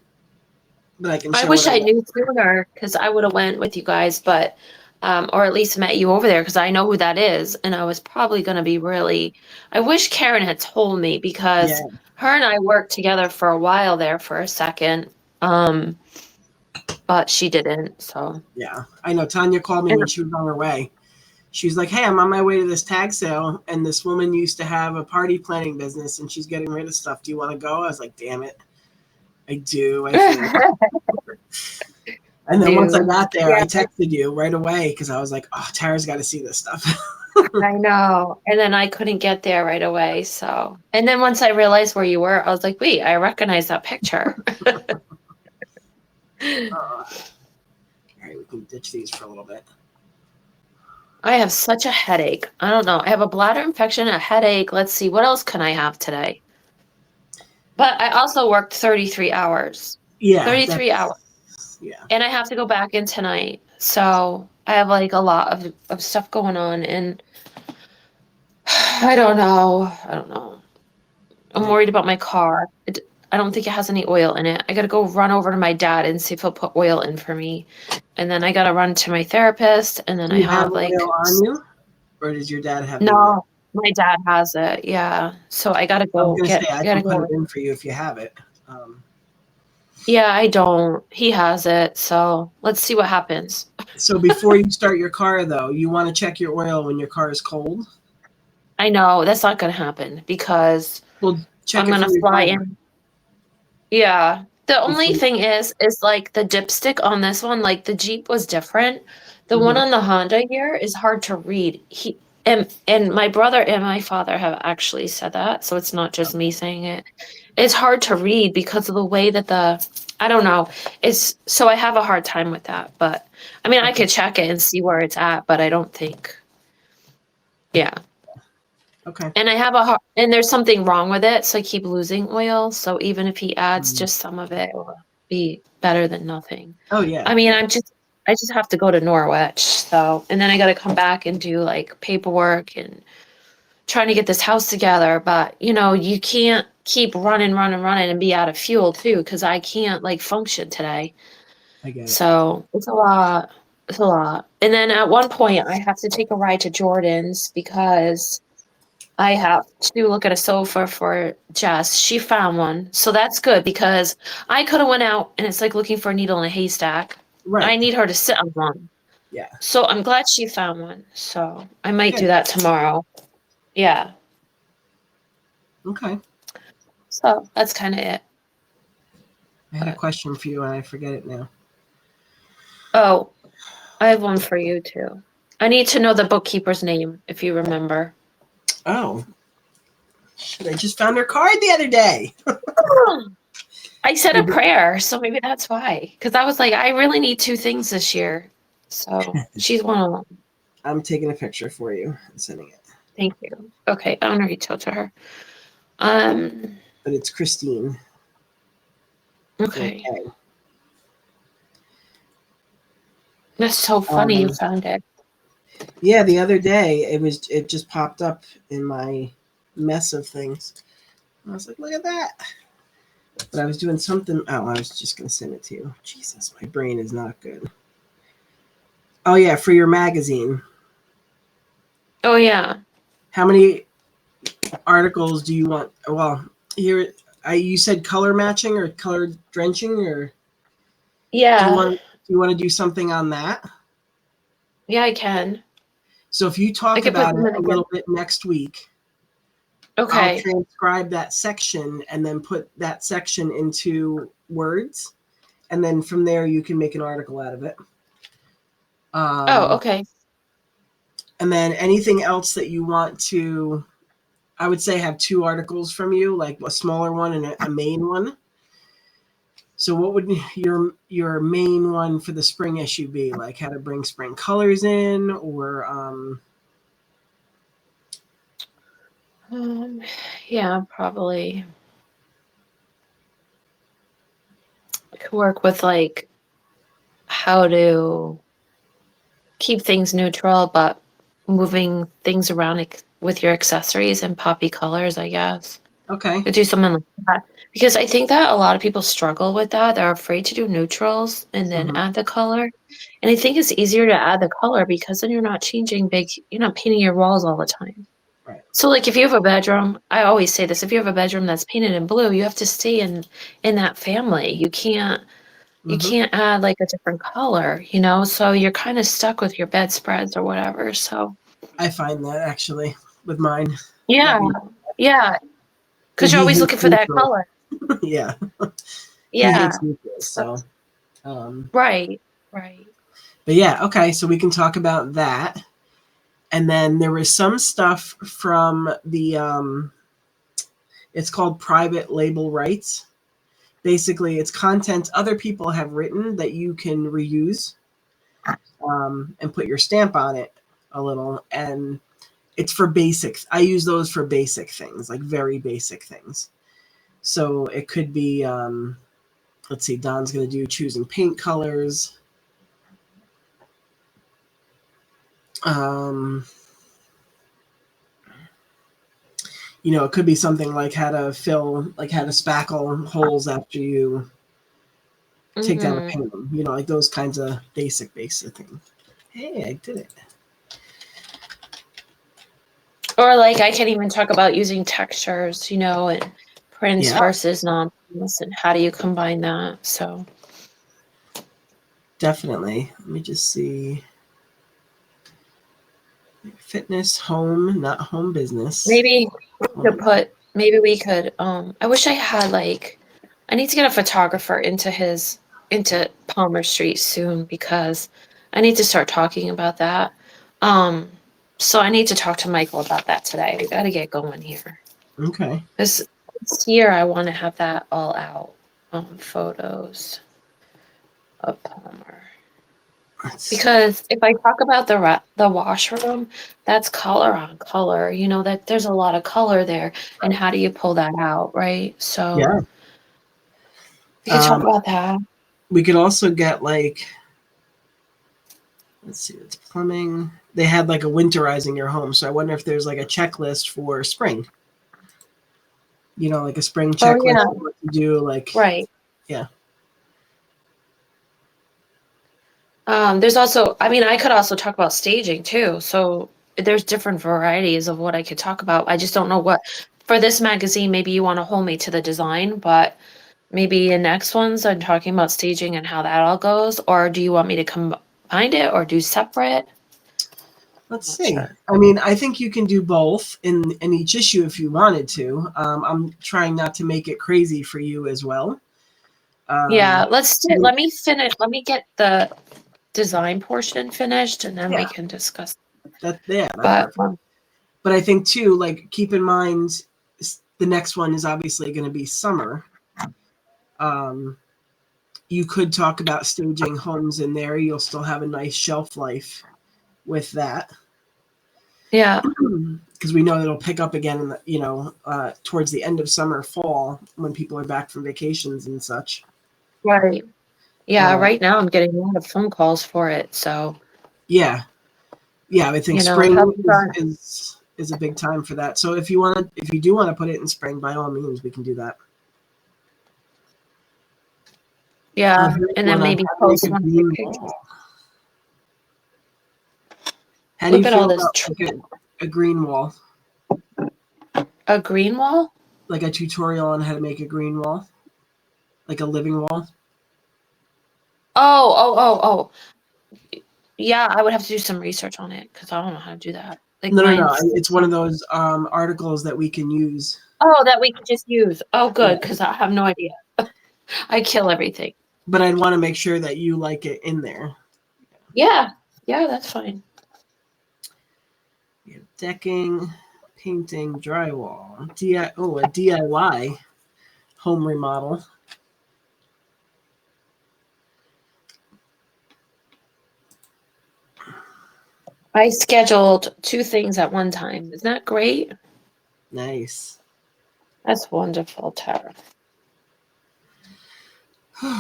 Speaker 1: but I can show
Speaker 2: I wish
Speaker 1: what
Speaker 2: I
Speaker 1: got.
Speaker 2: knew sooner, because I would have went with you guys, but or at least met you over there, because I know who that is, and I was probably going to be really. I wish Karen had told me, because
Speaker 1: Yeah.
Speaker 2: her and I worked together for a while there for a second, but she didn't. So
Speaker 1: Yeah, I know. Tanya called me when she was on her way. She was like, "Hey, I'm on my way to this tag sale, and this woman used to have a party planning business, and she's getting rid of stuff. Do you want to go?" I was like, "Damn it, I do. I think." And then once I got there, I texted you right away because I was like, "Oh, Tara's got to see this stuff."
Speaker 2: I know. And then I couldn't get there right away. So, and then once I realized where you were, I was like, wait, I recognize that picture.
Speaker 1: All right, we can ditch these for a little bit.
Speaker 2: I have such a headache. I don't know. I have a bladder infection, a headache. Let's see. What else can I have today? But I also worked 33 hours.
Speaker 1: Yeah.
Speaker 2: 33 hours.
Speaker 1: Yeah.
Speaker 2: And I have to go back in tonight. So I have like a lot of stuff going on. And I don't know. I'm worried about my car. I don't think it has any oil in it. I got to go run over to my dad and see if he'll put oil in for me. And then I got to run to my therapist. And then
Speaker 1: Do
Speaker 2: I
Speaker 1: you
Speaker 2: have like.
Speaker 1: oil on you? Or does your dad have
Speaker 2: No, my dad has it. Yeah. So I got to go
Speaker 1: I can put it in for you if you have it.
Speaker 2: Yeah, I don't. He has it. So let's see what happens.
Speaker 1: So before you start your car, though, you want to check your oil when your car is cold?
Speaker 2: I know that's not going to happen because
Speaker 1: Well, check
Speaker 2: I'm going to fly in. Yeah. The only thing is like the dipstick on this one, like the Jeep was different. The one on the Honda here is hard to read. And my brother and my father have actually said that, so it's not just me saying it. It's hard to read because of the way that I don't know. So I have a hard time with that, but I mean, I could check it and see where it's at, but I don't think. Yeah.
Speaker 1: Okay.
Speaker 2: And I have and there's something wrong with it, so I keep losing oil. So even if he adds just some of it, it will be better than nothing.
Speaker 1: Oh yeah.
Speaker 2: I mean, I just have to go to Norwich, so, and then I got to come back and do like paperwork and trying to get this house together. But you can't keep running and be out of fuel too, because I can't like function today.
Speaker 1: I get it.
Speaker 2: So it's a lot. It's a lot. And then at one point, I have to take a ride to Jordan's because I have to look at a sofa for Jess. She found one. So that's good because I could have went out and it's like looking for a needle in a haystack.
Speaker 1: Right.
Speaker 2: I need her to sit on one.
Speaker 1: Yeah.
Speaker 2: So I'm glad she found one. So I might
Speaker 1: Good.
Speaker 2: do that tomorrow. Yeah.
Speaker 1: Okay.
Speaker 2: So that's kind of it.
Speaker 1: I had a question for you and I forget it now.
Speaker 2: Oh, I have one for you too. I need to know the bookkeeper's name if you remember.
Speaker 1: Oh. I just found her card the other day.
Speaker 2: I said a prayer, so maybe that's why. Because I was like, I really need 2 things this year. So she's one of them.
Speaker 1: I'm taking a picture for you and sending it.
Speaker 2: Thank you. Okay, I'm gonna reach out to her.
Speaker 1: But it's Christine.
Speaker 2: Okay.
Speaker 1: Okay.
Speaker 2: That's so funny you found it.
Speaker 1: Yeah, the other day it just popped up in my mess of things. I was like, look at that. But I was doing something. Oh, I was just gonna send it to you. Jesus, my brain is not good. Oh yeah, for your magazine.
Speaker 2: Oh yeah.
Speaker 1: How many articles do you want? Well, here you said color matching or color drenching, or
Speaker 2: Yeah.
Speaker 1: do you want to do something on that?
Speaker 2: Yeah, I can.
Speaker 1: So if you talk about it a little bit next week,
Speaker 2: okay.
Speaker 1: I'll transcribe that section and then put that section into words, and then from there you can make an article out of it.
Speaker 2: Okay.
Speaker 1: And then anything else that you want to, I would say have 2 articles from you, like a smaller one and a main one. So what would your main one for the spring issue be? Like how to bring spring colors in, or
Speaker 2: yeah, probably. I could work with like how to keep things neutral, but moving things around with your accessories and poppy colors, I guess.
Speaker 1: Okay.
Speaker 2: To do something like that. Because I think that a lot of people struggle with that. They're afraid to do neutrals and then add the color. And I think it's easier to add the color because then you're not you're not painting your walls all the time.
Speaker 1: Right.
Speaker 2: So like if you have a bedroom, I always say this, if you have a bedroom that's painted in blue, you have to stay in that family. You can't add like a different color, so you're kind of stuck with your bedspreads or whatever. So
Speaker 1: I find that actually with mine.
Speaker 2: yeah. Yeah. Because you're always looking for that color.
Speaker 1: Yeah.
Speaker 2: Yeah.
Speaker 1: He hates neutrals, so
Speaker 2: Right.
Speaker 1: But yeah, okay, so we can talk about that. And then there was some stuff from the it's called private label rights. Basically, it's content other people have written that you can reuse and put your stamp on it a little. And it's for basics. I use those for basic things, like very basic things. So it could be, let's see, Don's going to do choosing paint colors. It could be something like how to spackle holes after you take down a paint them, like those kinds of basic things. Hey, I did it.
Speaker 2: Or like I can even talk about using textures, and prints versus non-prints and how do you combine that. So
Speaker 1: definitely. Let me just see. Fitness, home, not home business.
Speaker 2: Maybe we could I wish I had I need to get a photographer into Palmer Street soon because I need to start talking about that. So I need to talk to Michael about that today. We got to get going here.
Speaker 1: Okay.
Speaker 2: This year I want to have that all out. Photos of Palmer. Because if I talk about the washroom, that's color on color. You know that there's a lot of color there, and how do you pull that out, right? So
Speaker 1: Yeah.
Speaker 2: we could talk about that.
Speaker 1: We could also get like, let's see, it's plumbing. They had like a winterizing your home, so I wonder if there's like a checklist for spring. You know, like a spring
Speaker 2: Oh
Speaker 1: checklist
Speaker 2: yeah,
Speaker 1: of what to do. Like,
Speaker 2: right.
Speaker 1: yeah,
Speaker 2: There's also, I mean, I could also talk about staging too. So there's different varieties of what I could talk about. I just don't know what for this magazine. Maybe you want to hold me to the design, but maybe in next ones I'm talking about staging and how that all goes. Or do you want me to combine it or do separate?
Speaker 1: let's
Speaker 2: Not
Speaker 1: see.
Speaker 2: sure.
Speaker 1: I mean, I think you can do both in each issue if you wanted to. I'm trying not to make it crazy for you as well.
Speaker 2: Yeah, let's do,
Speaker 1: you-
Speaker 2: let me finish. Let me get the design portion finished and then we
Speaker 1: yeah,
Speaker 2: can discuss.
Speaker 1: that's
Speaker 2: But
Speaker 1: perfect. But I think too, like keep in mind, the next one is obviously going to be summer. Um, you could talk about staging homes in there. You'll still have a nice shelf life with that.
Speaker 2: yeah,
Speaker 1: Because we know it'll pick up again in towards the end of summer, fall, when people are back from vacations and such.
Speaker 2: right. Yeah,
Speaker 1: Uh,
Speaker 2: right now I'm getting a lot of phone calls for it. So,
Speaker 1: yeah, I think
Speaker 2: you know,
Speaker 1: spring
Speaker 2: haven't done.
Speaker 1: is a big time for that. So if you do want to put it in spring, by all means, we can do that.
Speaker 2: Yeah,
Speaker 1: Here's
Speaker 2: and then
Speaker 1: one on
Speaker 2: maybe
Speaker 1: how to make
Speaker 2: post
Speaker 1: a
Speaker 2: one of the
Speaker 1: green
Speaker 2: pictures.
Speaker 1: wall. How do you
Speaker 2: Look at all
Speaker 1: feel
Speaker 2: this
Speaker 1: about like a green wall?
Speaker 2: a green wall?
Speaker 1: Like a tutorial on how to make a green wall? Like a living wall?
Speaker 2: Oh. Yeah, I would have to do some research on it because I don't know how to do that. Like
Speaker 1: No.
Speaker 2: mine's
Speaker 1: It's one of those articles that we can use.
Speaker 2: oh, that we could just use. Oh,
Speaker 1: Yeah.
Speaker 2: good, because I have no idea. I kill everything.
Speaker 1: But I'd want to make sure that you like it in there.
Speaker 2: Yeah, that's fine.
Speaker 1: We have decking, painting, drywall, a DIY home remodel.
Speaker 2: I scheduled 2 things at one time. Isn't that great?
Speaker 1: Nice.
Speaker 2: That's wonderful, Tara.
Speaker 1: All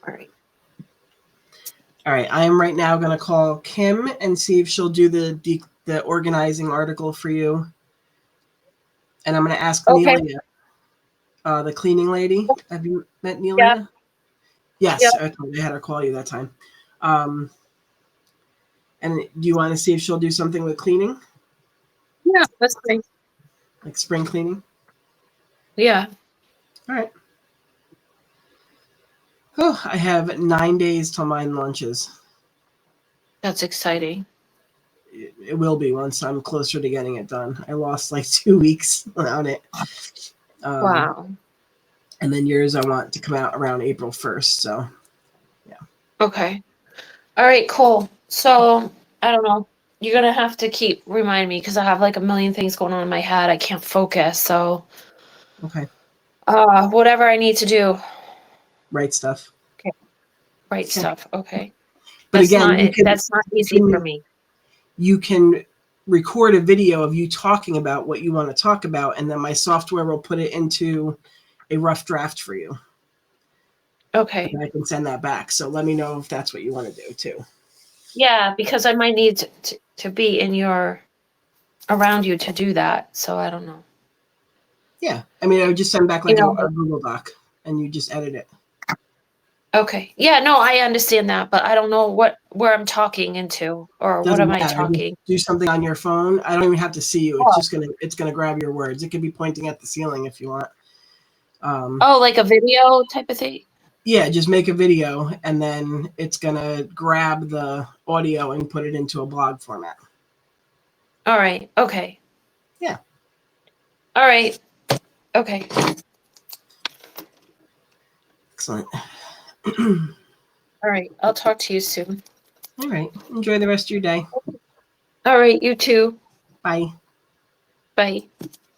Speaker 2: All right.
Speaker 1: right, I am right now going to call Kim and see if she'll do the organizing article for you. And I'm going to ask
Speaker 2: Okay.
Speaker 1: Nelia, the cleaning lady. Have you met
Speaker 2: Yeah.
Speaker 1: Nelia? Yes,
Speaker 2: Yeah.
Speaker 1: okay, I had her call you that time. And do you want to see if she'll do something with cleaning,
Speaker 2: Yeah, that's great.
Speaker 1: like spring cleaning?
Speaker 2: Yeah.
Speaker 1: All right. Oh, I have 9 days till mine launches.
Speaker 2: That's exciting.
Speaker 1: It will be once I'm closer to getting it done. I lost like 2 weeks on it.
Speaker 2: Wow.
Speaker 1: And then yours, I want to come out around April 1st. So, yeah.
Speaker 2: Okay. All right, cool. So, I don't know. You're gonna have to keep remind me because I have like a million things going on in my head. I can't focus. So,
Speaker 1: Okay.
Speaker 2: whatever I need to do.
Speaker 1: Right stuff.
Speaker 2: Okay. Right
Speaker 1: Okay.
Speaker 2: stuff. Okay.
Speaker 1: But again,
Speaker 2: That's not easy for me.
Speaker 1: You can record a video of you talking about what you want to talk about, and then my software will put it into a rough draft for you.
Speaker 2: Okay.
Speaker 1: And I can send that back. So let me know if that's what you want to do too.
Speaker 2: Yeah, because I might need to be around you to do that. So I don't know.
Speaker 1: Yeah. I mean, I would just send back like
Speaker 2: You know,
Speaker 1: a Google Doc and you just edit it.
Speaker 2: okay. Yeah, no, I understand that, but I don't know where I'm talking into or what
Speaker 1: Doesn't
Speaker 2: am I
Speaker 1: matter. Just
Speaker 2: talking?
Speaker 1: do something on your phone. I don't even have to see you.
Speaker 2: Oh.
Speaker 1: It's gonna grab your words. It could be pointing at the ceiling if you want.
Speaker 2: Oh, like a video type of thing?
Speaker 1: Yeah, just make a video and then it's gonna grab the audio and put it into a blog format.
Speaker 2: All right. Okay.
Speaker 1: Yeah.
Speaker 2: All right. Okay.
Speaker 1: Excellent.
Speaker 2: All right. I'll talk to you soon.
Speaker 1: All right. Enjoy the rest of your day.
Speaker 2: All right. You too.
Speaker 1: Bye.
Speaker 2: Bye.